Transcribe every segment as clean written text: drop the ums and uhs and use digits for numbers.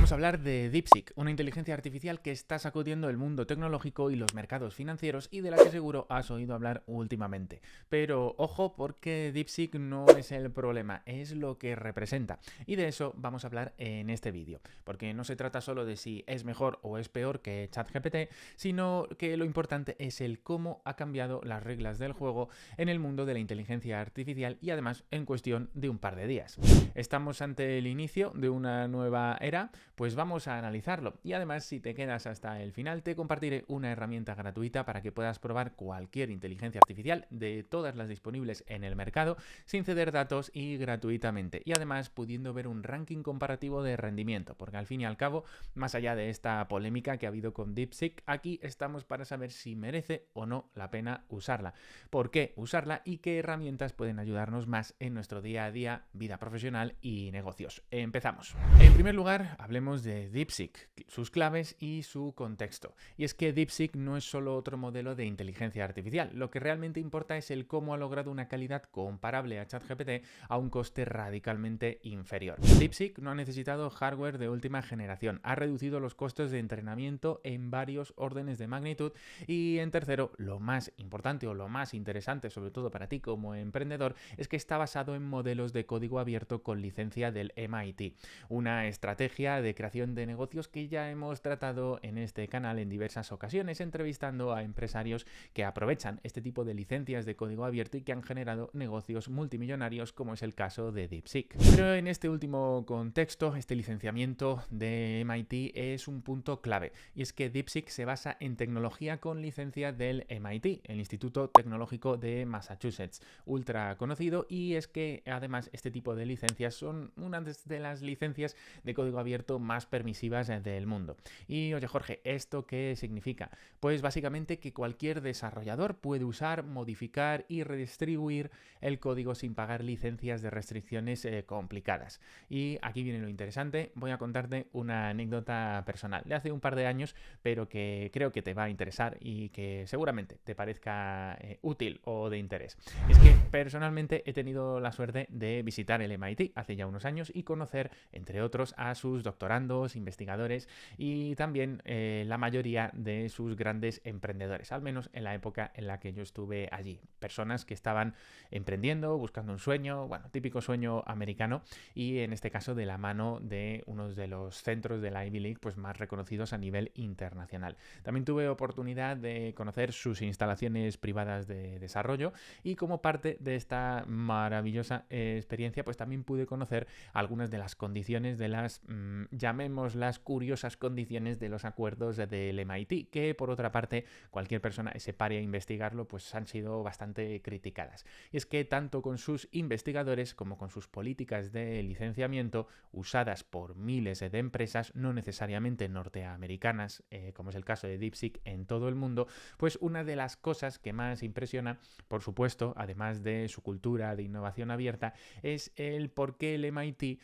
vamos a hablar de DeepSeek, una inteligencia artificial que está sacudiendo el mundo tecnológico y los mercados financieros y de la que seguro has oído hablar últimamente. Pero ojo, porque DeepSeek no es el problema, es lo que representa. Y de eso vamos a hablar en este vídeo, porque no se trata solo de si es mejor o es peor que ChatGPT, sino que lo importante es el cómo ha cambiado las reglas del juego en el mundo de la inteligencia artificial y además en cuestión de un par de días. Estamos ante el inicio de una nueva era, pues vamos a analizarlo. Y además, si te quedas hasta el final, te compartiré una herramienta gratuita para que puedas probar cualquier inteligencia artificial de todas las disponibles en el mercado sin ceder datos y gratuitamente. Y además pudiendo ver un ranking comparativo de rendimiento, porque al fin y al cabo, más allá de esta polémica que ha habido con DeepSeek, aquí estamos para saber si merece o no la pena usarla, por qué usarla y qué herramientas pueden ayudarnos más en nuestro día a día, vida profesional y negocios. Empezamos. En primer lugar, hablemos de DeepSeek, sus claves y su contexto. Y es que DeepSeek no es solo otro modelo de inteligencia artificial. Lo que realmente importa es el cómo ha logrado una calidad comparable a ChatGPT a un coste radicalmente inferior. DeepSeek no ha necesitado hardware de última generación, ha reducido los costes de entrenamiento en varios órdenes de magnitud y, en tercero, lo más importante o lo más interesante, sobre todo para ti como emprendedor, es que está basado en modelos de código abierto con licencia del MIT, una estrategia de creación de negocios que ya hemos tratado en este canal en diversas ocasiones, entrevistando a empresarios que aprovechan este tipo de licencias de código abierto y que han generado negocios multimillonarios, como es el caso de DeepSeek. Pero en este último contexto, este licenciamiento de MIT es un punto clave, y es que DeepSeek se basa en tecnología con licencia del MIT, el Instituto Tecnológico de Massachusetts, ultra conocido, y es que además este tipo de licencias son una de las licencias de código abierto más permisivas del mundo. Y oye Jorge, ¿esto qué significa? Pues básicamente que cualquier desarrollador puede usar, modificar y redistribuir el código sin pagar licencias de restricciones complicadas. Y aquí viene lo interesante, voy a contarte una anécdota personal de hace un par de años, pero que creo que te va a interesar y que seguramente te parezca útil o de interés. Es que personalmente he tenido la suerte de visitar el MIT hace ya unos años y conocer, entre otros, a sus doctorandos, investigadores y también la mayoría de sus grandes emprendedores, al menos en la época en la que yo estuve allí. Personas que estaban emprendiendo, buscando un sueño, bueno, típico sueño americano, y en este caso de la mano de uno de los centros de la Ivy League pues más reconocidos a nivel internacional. También tuve oportunidad de conocer sus instalaciones privadas de desarrollo y como parte de esta maravillosa experiencia pues también pude conocer algunas de las condiciones de las, llamémoslas curiosas condiciones de los acuerdos del MIT, que por otra parte cualquier persona que se pare a investigarlo pues han sido bastante criticadas. Y es que tanto con sus investigadores como con sus políticas de licenciamiento usadas por miles de empresas, no necesariamente norteamericanas, como es el caso de DeepSeek en todo el mundo, pues una de las cosas que más impresiona, por supuesto, además de su cultura de innovación abierta, es el por qué el MIT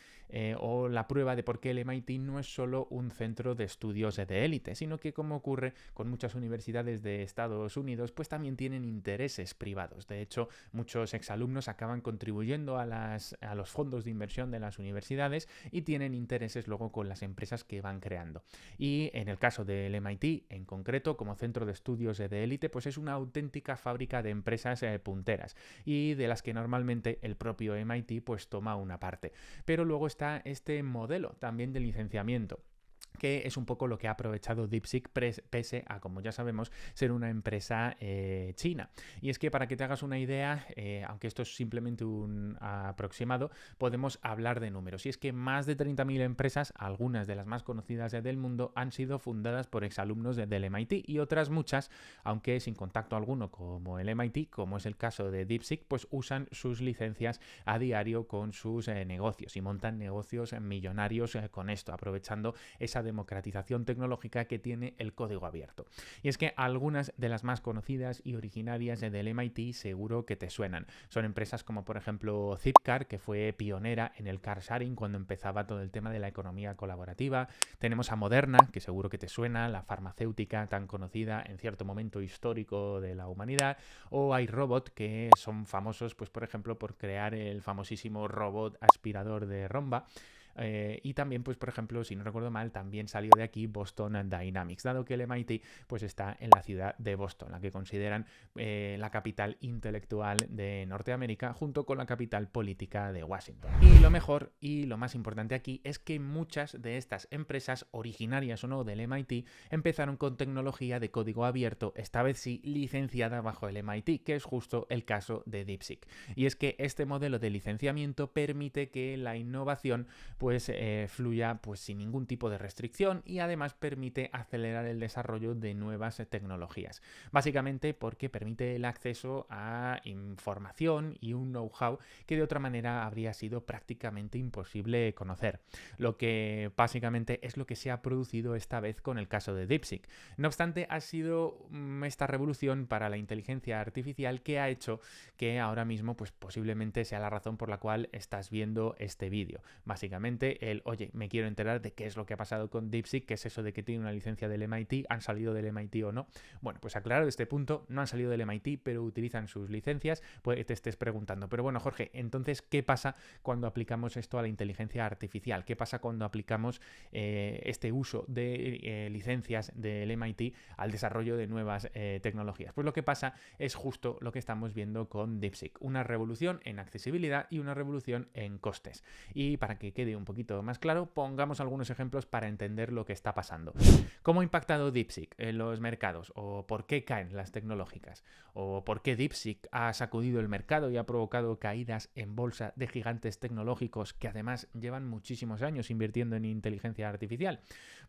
o la prueba de por qué el MIT no es solo un centro de estudios de élite, sino que, como ocurre con muchas universidades de Estados Unidos, pues también tienen intereses privados. De hecho, muchos exalumnos acaban contribuyendo a los fondos de inversión de las universidades y tienen intereses luego con las empresas que van creando. Y en el caso del MIT, en concreto, como centro de estudios de élite, pues es una auténtica fábrica de empresas punteras y de las que normalmente el propio MIT pues toma una parte. Pero luego está este modelo también de licenciamiento, que es un poco lo que ha aprovechado DeepSeek pese a, como ya sabemos, ser una empresa china. Y es que para que te hagas una idea, aunque esto es simplemente un aproximado, podemos hablar de números. Y es que más de 30.000 empresas, algunas de las más conocidas del mundo, han sido fundadas por exalumnos del MIT y otras muchas, aunque sin contacto alguno como el MIT, como es el caso de DeepSeek, pues usan sus licencias a diario con sus negocios y montan negocios millonarios con esto, aprovechando esa democratización tecnológica que tiene el código abierto. Y es que algunas de las más conocidas y originarias del MIT seguro que te suenan. Son empresas como por ejemplo Zipcar, que fue pionera en el car sharing cuando empezaba todo el tema de la economía colaborativa. Tenemos a Moderna, que seguro que te suena, la farmacéutica tan conocida en cierto momento histórico de la humanidad, o iRobot, que son famosos pues por ejemplo por crear el famosísimo robot aspirador de Roomba. Y también, pues por ejemplo, si no recuerdo mal, también salió de aquí Boston Dynamics, dado que el MIT pues está en la ciudad de Boston, la que consideran la capital intelectual de Norteamérica, junto con la capital política de Washington. Y lo mejor y lo más importante aquí es que muchas de estas empresas, originarias o no del MIT, empezaron con tecnología de código abierto, esta vez sí licenciada bajo el MIT, que es justo el caso de DeepSeek. Y es que este modelo de licenciamiento permite que la innovación pues fluya pues sin ningún tipo de restricción, y además permite acelerar el desarrollo de nuevas tecnologías. Básicamente porque permite el acceso a información y un know-how que de otra manera habría sido prácticamente imposible conocer. Lo que básicamente es lo que se ha producido esta vez con el caso de DeepSeek. No obstante, ha sido esta revolución para la inteligencia artificial que ha hecho que ahora mismo pues posiblemente sea la razón por la cual estás viendo este vídeo. Básicamente oye, me quiero enterar de qué es lo que ha pasado con DeepSeek, qué es eso de que tiene una licencia del MIT, han salido del MIT o no. Bueno, pues aclarado este punto, no han salido del MIT, pero utilizan sus licencias, pues te estés preguntando, pero bueno, Jorge, entonces, ¿qué pasa cuando aplicamos esto a la inteligencia artificial? ¿Qué pasa cuando aplicamos este uso de licencias del MIT al desarrollo de nuevas tecnologías? Pues lo que pasa es justo lo que estamos viendo con DeepSeek, una revolución en accesibilidad y una revolución en costes. Y para que quede un poquito más claro, pongamos algunos ejemplos para entender lo que está pasando. ¿Cómo ha impactado DeepSeek en los mercados? ¿O por qué caen las tecnológicas? ¿O por qué DeepSeek ha sacudido el mercado y ha provocado caídas en bolsa de gigantes tecnológicos que además llevan muchísimos años invirtiendo en inteligencia artificial?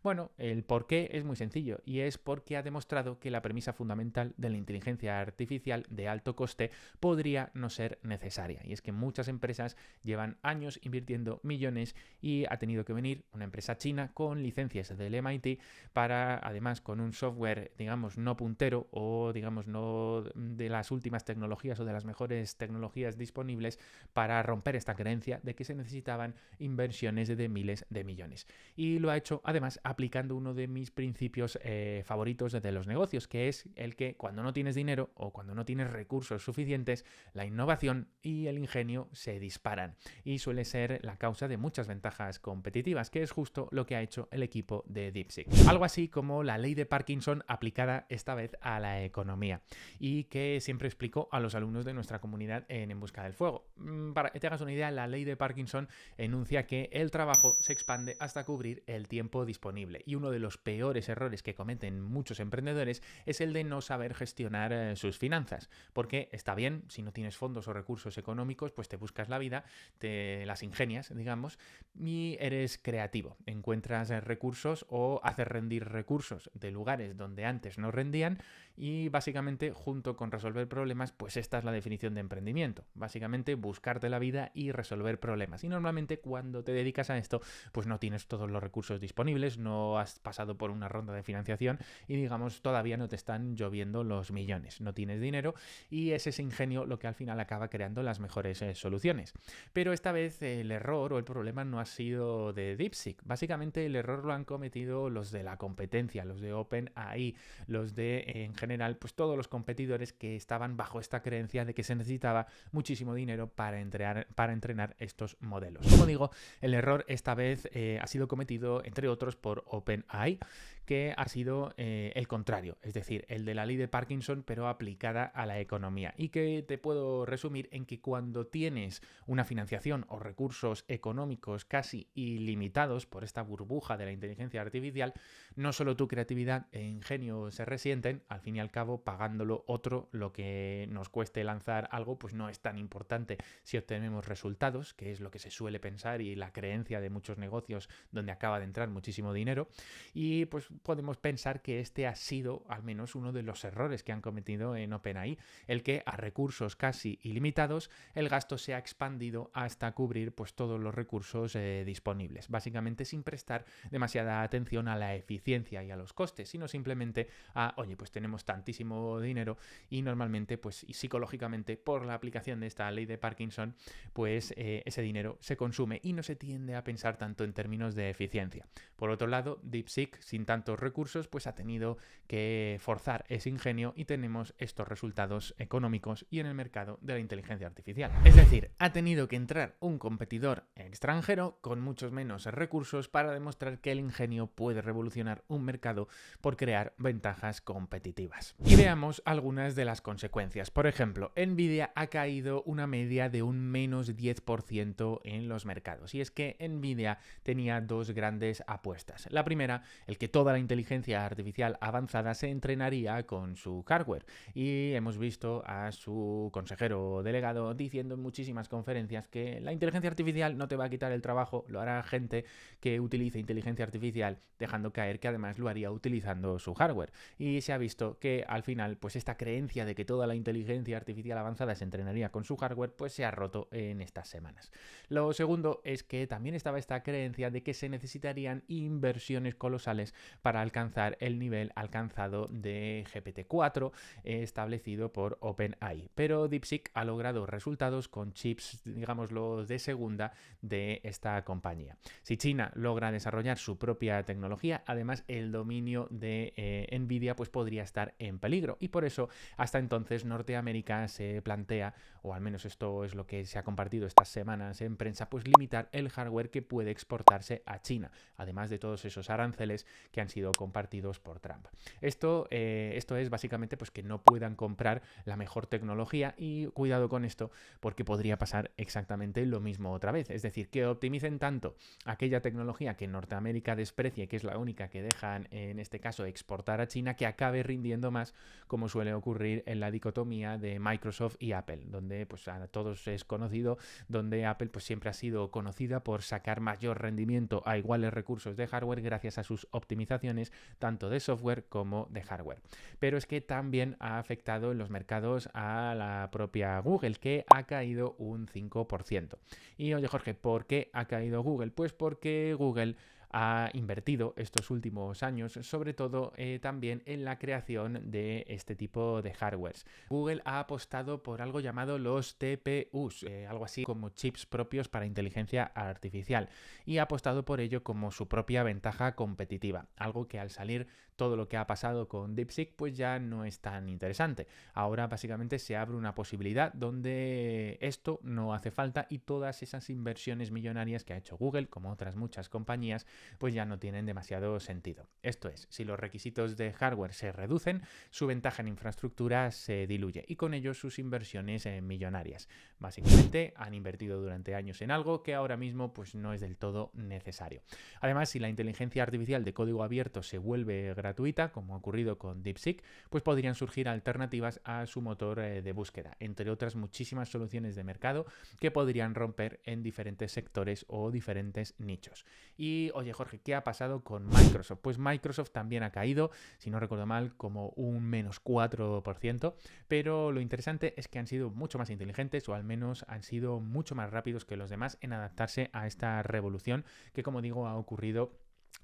Bueno, el por qué es muy sencillo, y es porque ha demostrado que la premisa fundamental de la inteligencia artificial de alto coste podría no ser necesaria. Y es que muchas empresas llevan años invirtiendo millones y ha tenido que venir una empresa china con licencias del MIT para, además, con un software, digamos, no puntero o, digamos, no de las últimas tecnologías o de las mejores tecnologías disponibles, para romper esta creencia de que se necesitaban inversiones de miles de millones. Y lo ha hecho, además, aplicando uno de mis principios favoritos de los negocios, que es el que cuando no tienes dinero o cuando no tienes recursos suficientes, la innovación y el ingenio se disparan. Y suele ser la causa de muchas ventajas competitivas, que es justo lo que ha hecho el equipo de DeepSeek. Algo así como la ley de Parkinson aplicada esta vez a la economía, y que siempre explico a los alumnos de nuestra comunidad En Busca del Fuego. Para que te hagas una idea, la ley de Parkinson enuncia que el trabajo se expande hasta cubrir el tiempo disponible, y uno de los peores errores que cometen muchos emprendedores es el de no saber gestionar sus finanzas, porque está bien, si no tienes fondos o recursos económicos, pues te buscas la vida, te las ingenias, digamos, y eres creativo, encuentras recursos o haces rendir recursos de lugares donde antes no rendían, y básicamente, junto con resolver problemas, pues esta es la definición de emprendimiento, básicamente buscarte la vida y resolver problemas. Y normalmente cuando te dedicas a esto, pues no tienes todos los recursos disponibles, no has pasado por una ronda de financiación y, digamos, todavía no te están lloviendo los millones, no tienes dinero, y es ese ingenio lo que al final acaba creando las mejores soluciones. Pero esta vez el error o el problema no ha sido de DeepSeek. Básicamente el error lo han cometido los de la competencia, los de OpenAI, los de, en general, pues todos los competidores que estaban bajo esta creencia de que se necesitaba muchísimo dinero para entrenar estos modelos. Como digo, el error esta vez ha sido cometido, entre otros, por OpenAI, que ha sido el contrario, es decir, el de la ley de Parkinson, pero aplicada a la economía, y que te puedo resumir en que cuando tienes una financiación o recursos económicos casi ilimitados por esta burbuja de la inteligencia artificial, no solo tu creatividad e ingenio se resienten, al fin y al cabo, pagándolo otro, lo que nos cueste lanzar algo, pues no es tan importante si obtenemos resultados, que es lo que se suele pensar y la creencia de muchos negocios donde acaba de entrar muchísimo dinero. Y pues podemos pensar que este ha sido al menos uno de los errores que han cometido en OpenAI, el que a recursos casi ilimitados el gasto se ha expandido hasta cubrir pues todos los recursos disponibles, básicamente sin prestar demasiada atención a la eficiencia y a los costes, sino simplemente a, oye, pues tenemos tantísimo dinero, y normalmente pues y psicológicamente por la aplicación de esta ley de Parkinson, pues ese dinero se consume y no se tiende a pensar tanto en términos de eficiencia. Por otro lado, DeepSeek, sin tanto tantos recursos, pues ha tenido que forzar ese ingenio y tenemos estos resultados económicos y en el mercado de la inteligencia artificial. Es decir, ha tenido que entrar un competidor extranjero con muchos menos recursos para demostrar que el ingenio puede revolucionar un mercado por crear ventajas competitivas. Y veamos algunas de las consecuencias. Por ejemplo, Nvidia ha caído una media de un menos 10% en los mercados. Y es que Nvidia tenía dos grandes apuestas. La primera, el que toda la inteligencia artificial avanzada se entrenaría con su hardware. Y hemos visto a su consejero delegado diciendo en muchísimas conferencias que la inteligencia artificial no te va a quitar el trabajo, lo hará gente que utilice inteligencia artificial, dejando caer que además lo haría utilizando su hardware. Y se ha visto que al final, pues esta creencia de que toda la inteligencia artificial avanzada se entrenaría con su hardware, pues se ha roto en estas semanas. Lo segundo es que también estaba esta creencia de que se necesitarían inversiones colosales para alcanzar el nivel alcanzado de GPT-4 establecido por OpenAI. Pero DeepSeek ha logrado resultados con chips, digámoslo, de segunda de esta compañía. Si China logra desarrollar su propia tecnología, además el dominio de Nvidia pues podría estar en peligro y por eso hasta entonces Norteamérica se plantea, o al menos esto es lo que se ha compartido estas semanas en prensa, pues limitar el hardware que puede exportarse a China, además de todos esos aranceles que han sido compartidos por Trump. Esto es básicamente pues que no puedan comprar la mejor tecnología y cuidado con esto porque podría pasar exactamente lo mismo otra vez, es decir, que optimicen tanto aquella tecnología que Norteamérica desprecie, que es la única que dejan en este caso exportar a China, que acabe rindiendo más, como suele ocurrir en la dicotomía de Microsoft y Apple, donde pues a todos es conocido, donde Apple pues siempre ha sido conocida por sacar mayor rendimiento a iguales recursos de hardware gracias a sus optimizaciones tanto de software como de hardware. Pero es que también ha afectado en los mercados a la propia Google, que ha caído un 5%. Y oye Jorge, ¿por qué ha caído Google? Pues porque Google ha invertido estos últimos años, sobre todo también en la creación de este tipo de hardwares. Google ha apostado por algo llamado los TPUs, algo así como chips propios para inteligencia artificial, y ha apostado por ello como su propia ventaja competitiva, algo que al salir todo lo que ha pasado con DeepSeek pues ya no es tan interesante. Ahora básicamente se abre una posibilidad donde esto no hace falta y todas esas inversiones millonarias que ha hecho Google, como otras muchas compañías, pues ya no tienen demasiado sentido. Esto es, si los requisitos de hardware se reducen, su ventaja en infraestructura se diluye y con ello sus inversiones millonarias. Básicamente han invertido durante años en algo que ahora mismo pues no es del todo necesario. Además, si la inteligencia artificial de código abierto se vuelve gratuita, como ha ocurrido con DeepSeek, pues podrían surgir alternativas a su motor de búsqueda, entre otras muchísimas soluciones de mercado que podrían romper en diferentes sectores o diferentes nichos. Y oye Jorge, ¿qué ha pasado con Microsoft? Pues Microsoft también ha caído, si no recuerdo mal, como un menos 4%, pero lo interesante es que han sido mucho más inteligentes o al menos han sido mucho más rápidos que los demás en adaptarse a esta revolución que, como digo, ha ocurrido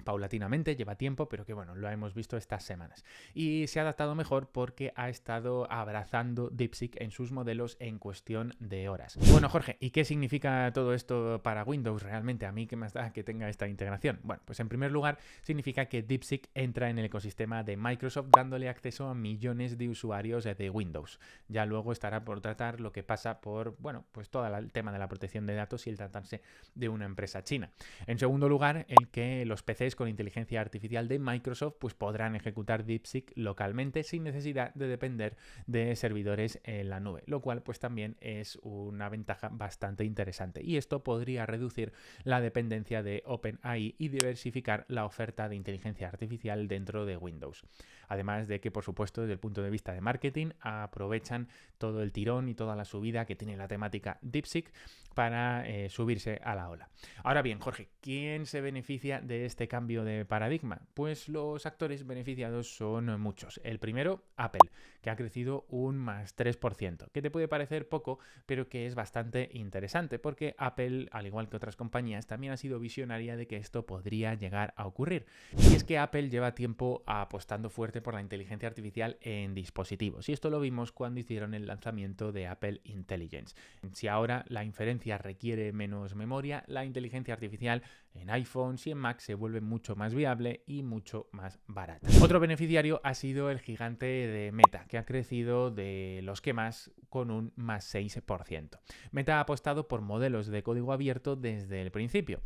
paulatinamente, lleva tiempo, pero que bueno, lo hemos visto estas semanas. Y se ha adaptado mejor porque ha estado abrazando DeepSeek en sus modelos en cuestión de horas. Bueno, Jorge, ¿y qué significa todo esto para Windows realmente? A mí, ¿qué más da que tenga esta integración? Bueno, pues en primer lugar, significa que DeepSeek entra en el ecosistema de Microsoft dándole acceso a millones de usuarios de Windows. Ya luego estará por tratar lo que pasa por, bueno, pues todo el tema de la protección de datos y el tratarse de una empresa china. En segundo lugar, el que los PCs con inteligencia artificial de Microsoft pues podrán ejecutar DeepSeek localmente sin necesidad de depender de servidores en la nube, lo cual pues también es una ventaja bastante interesante y esto podría reducir la dependencia de OpenAI y diversificar la oferta de inteligencia artificial dentro de Windows. Además de que, por supuesto, desde el punto de vista de marketing, aprovechan todo el tirón y toda la subida que tiene la temática DeepSeek para subirse a la ola. Ahora bien, Jorge, ¿quién se beneficia de este cambio de paradigma? Pues los actores beneficiados son muchos. El primero, Apple, que ha crecido un más 3%, que te puede parecer poco, pero que es bastante interesante, porque Apple, al igual que otras compañías, también ha sido visionaria de que esto podría llegar a ocurrir. Y es que Apple lleva tiempo apostando fuerte por la inteligencia artificial en dispositivos, y esto lo vimos cuando hicieron el lanzamiento de Apple Intelligence. Si ahora la inferencia requiere menos memoria, la inteligencia artificial en iPhones y en Mac se vuelve vuelve mucho más viable y mucho más barata. Otro beneficiario ha sido el gigante de Meta, que ha crecido de los que más con un más 6%. Meta ha apostado por modelos de código abierto desde el principio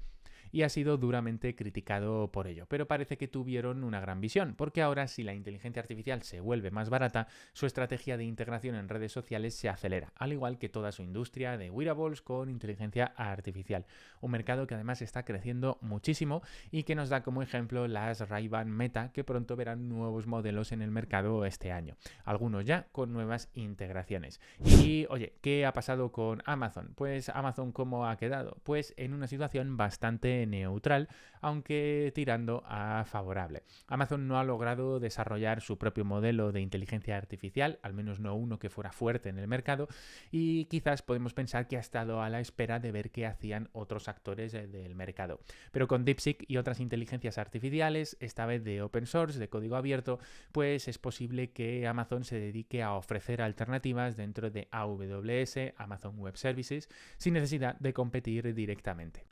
y ha sido duramente criticado por ello. Pero parece que tuvieron una gran visión, porque ahora si la inteligencia artificial se vuelve más barata, su estrategia de integración en redes sociales se acelera, al igual que toda su industria de wearables con inteligencia artificial. Un mercado que además está creciendo muchísimo y que nos da como ejemplo las Ray-Ban Meta, que pronto verán nuevos modelos en el mercado este año. Algunos ya con nuevas integraciones. Y oye, ¿qué ha pasado con Amazon? Pues Amazon, ¿cómo ha quedado? Pues en una situación bastante neutral, aunque tirando a favorable. Amazon no ha logrado desarrollar su propio modelo de inteligencia artificial, al menos no uno que fuera fuerte en el mercado, y quizás podemos pensar que ha estado a la espera de ver qué hacían otros actores del mercado. Pero con DeepSeek y otras inteligencias artificiales, esta vez de open source, de código abierto, pues es posible que Amazon se dedique a ofrecer alternativas dentro de AWS, Amazon Web Services, sin necesidad de competir directamente.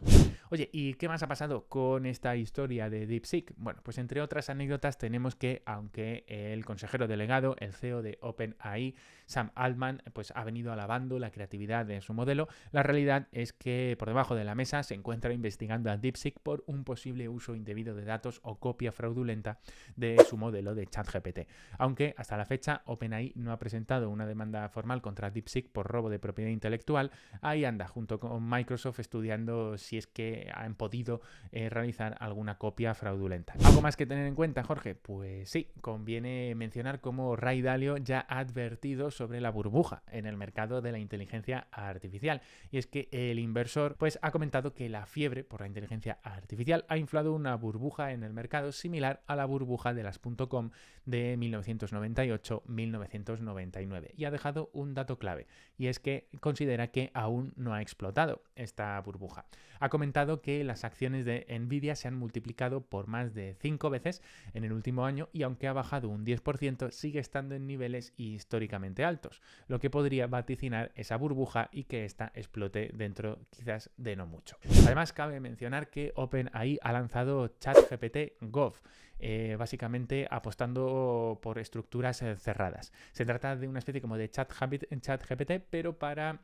Oye, ¿y qué más ha pasado con esta historia de DeepSeek? Bueno, pues entre otras anécdotas tenemos que, aunque el consejero delegado, el CEO de OpenAI, Sam Altman, pues ha venido alabando la creatividad de su modelo, la realidad es que por debajo de la mesa se encuentra investigando a DeepSeek por un posible uso indebido de datos o copia fraudulenta de su modelo de ChatGPT. Aunque hasta la fecha OpenAI no ha presentado una demanda formal contra DeepSeek por robo de propiedad intelectual, ahí anda junto con Microsoft estudiando si es que han podido realizar alguna copia fraudulenta. ¿Algo más que tener en cuenta, Jorge? Pues sí, conviene mencionar cómo Ray Dalio ya ha advertido sobre la burbuja en el mercado de la inteligencia artificial. Y es que el inversor pues ha comentado que la fiebre por la inteligencia artificial ha inflado una burbuja en el mercado similar a la burbuja de las .com de 1998-1999 y ha dejado un dato clave, y es que considera que aún no ha explotado esta burbuja. Ha comentado que las acciones de Nvidia se han multiplicado por más de 5 veces en el último año y aunque ha bajado un 10% sigue estando en niveles históricamente altos, lo que podría vaticinar esa burbuja y que ésta explote dentro quizás de no mucho. Además cabe mencionar que OpenAI ha lanzado ChatGPT Gov, básicamente apostando por estructuras cerradas. Se trata de una especie como de ChatGPT, pero para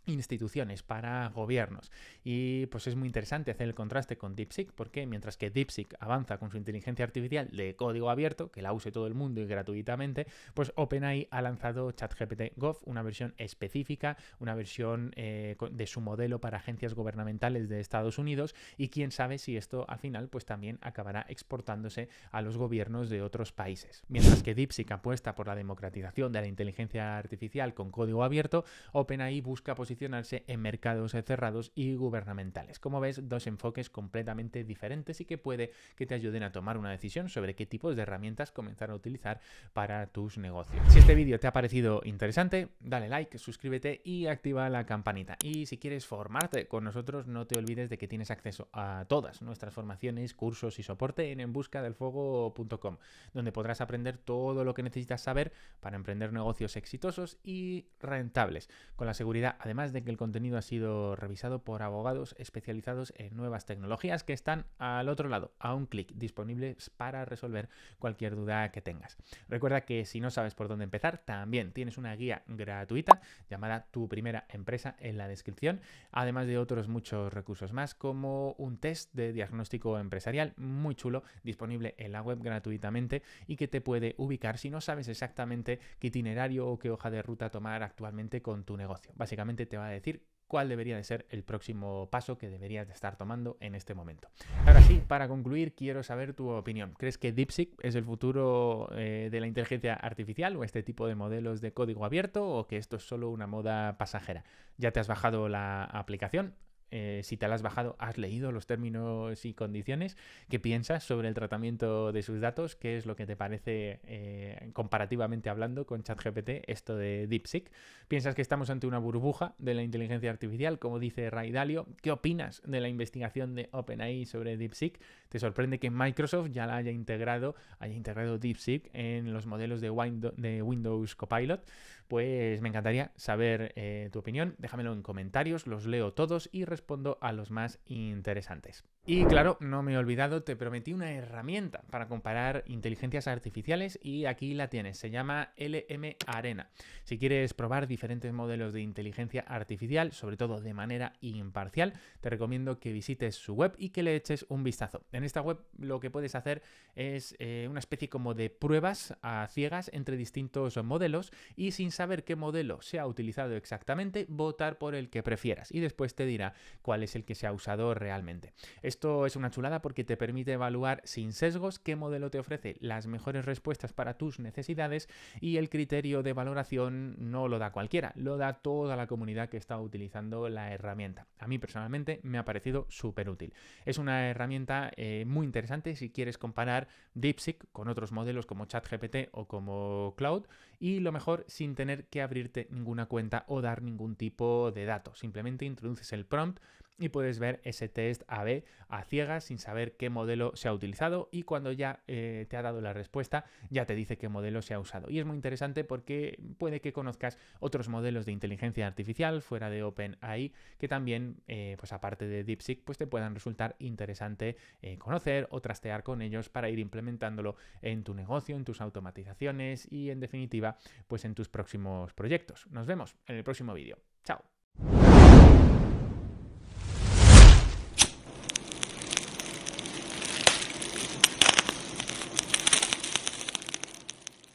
instituciones, para gobiernos. Y pues es muy interesante hacer el contraste con DeepSeek, porque mientras que DeepSeek avanza con su inteligencia artificial de código abierto, que la use todo el mundo y gratuitamente, pues OpenAI ha lanzado ChatGPT Gov, una versión específica, una versión de su modelo para agencias gubernamentales de Estados Unidos, y quién sabe si esto al final pues también acabará exportándose a los gobiernos de otros países. Mientras que DeepSeek apuesta por la democratización de la inteligencia artificial con código abierto, OpenAI busca posicionarse en mercados cerrados y gubernamentales. Como ves, dos enfoques completamente diferentes y que puede que te ayuden a tomar una decisión sobre qué tipos de herramientas comenzar a utilizar para tus negocios. Si este vídeo te ha parecido interesante, dale like, suscríbete y activa la campanita. Y si quieres formarte con nosotros, no te olvides de que tienes acceso a todas nuestras formaciones, cursos y soporte en enbuscadelfuego.com, donde podrás aprender todo lo que necesitas saber para emprender negocios exitosos y rentables, con la seguridad además de que el contenido ha sido revisado por abogados especializados en nuevas tecnologías que están al otro lado, a un clic, disponibles para resolver cualquier duda que tengas. Recuerda que si no sabes por dónde empezar, también tienes una guía gratuita llamada Tu Primera Empresa en la descripción, además de otros muchos recursos más, como un test de diagnóstico empresarial muy chulo, disponible en la web gratuitamente y que te puede ubicar si no sabes exactamente qué itinerario o qué hoja de ruta tomar actualmente con tu negocio. Básicamente te va a decir cuál debería de ser el próximo paso que deberías de estar tomando en este momento. Ahora sí, para concluir, quiero saber tu opinión. ¿Crees que DeepSeek es el futuro de la inteligencia artificial o este tipo de modelos de código abierto, o que esto es solo una moda pasajera? ¿Ya te has bajado la aplicación? Si te la has bajado, ¿has leído los términos y condiciones? ¿Qué piensas sobre el tratamiento de sus datos? ¿Qué es lo que te parece comparativamente hablando con ChatGPT, esto de DeepSeek? ¿Piensas que estamos ante una burbuja de la inteligencia artificial, como dice Ray Dalio? ¿Qué opinas de la investigación de OpenAI sobre DeepSeek? ¿Te sorprende que Microsoft ya la haya integrado DeepSeek en los modelos de Windows Copilot? Pues me encantaría saber tu opinión, déjamelo en comentarios, los leo todos y respondo a los más interesantes. Y claro, no me he olvidado, te prometí una herramienta para comparar inteligencias artificiales y aquí la tienes, se llama LM Arena. Si quieres probar diferentes modelos de inteligencia artificial, sobre todo de manera imparcial, te recomiendo que visites su web y que le eches un vistazo. En esta web lo que puedes hacer es una especie como de pruebas a ciegas entre distintos modelos y sin saber qué modelo se ha utilizado exactamente, votar por el que prefieras y después te dirá cuál es el que se ha usado realmente. Esto es una chulada porque te permite evaluar sin sesgos qué modelo te ofrece las mejores respuestas para tus necesidades y el criterio de valoración no lo da cualquiera, lo da toda la comunidad que está utilizando la herramienta. A mí personalmente me ha parecido súper útil. Es una herramienta muy interesante si quieres comparar DeepSeek con otros modelos como ChatGPT o como Claude y lo mejor sin tener que abrirte ninguna cuenta o dar ningún tipo de datos. Simplemente introduces el prompt y puedes ver ese test A/B a ciegas sin saber qué modelo se ha utilizado y cuando ya te ha dado la respuesta ya te dice qué modelo se ha usado. Y es muy interesante porque puede que conozcas otros modelos de inteligencia artificial fuera de OpenAI que también, pues aparte de DeepSeek, pues te puedan resultar interesante conocer o trastear con ellos para ir implementándolo en tu negocio, en tus automatizaciones y en definitiva, pues en tus próximos proyectos. Nos vemos en el próximo vídeo. ¡Chao!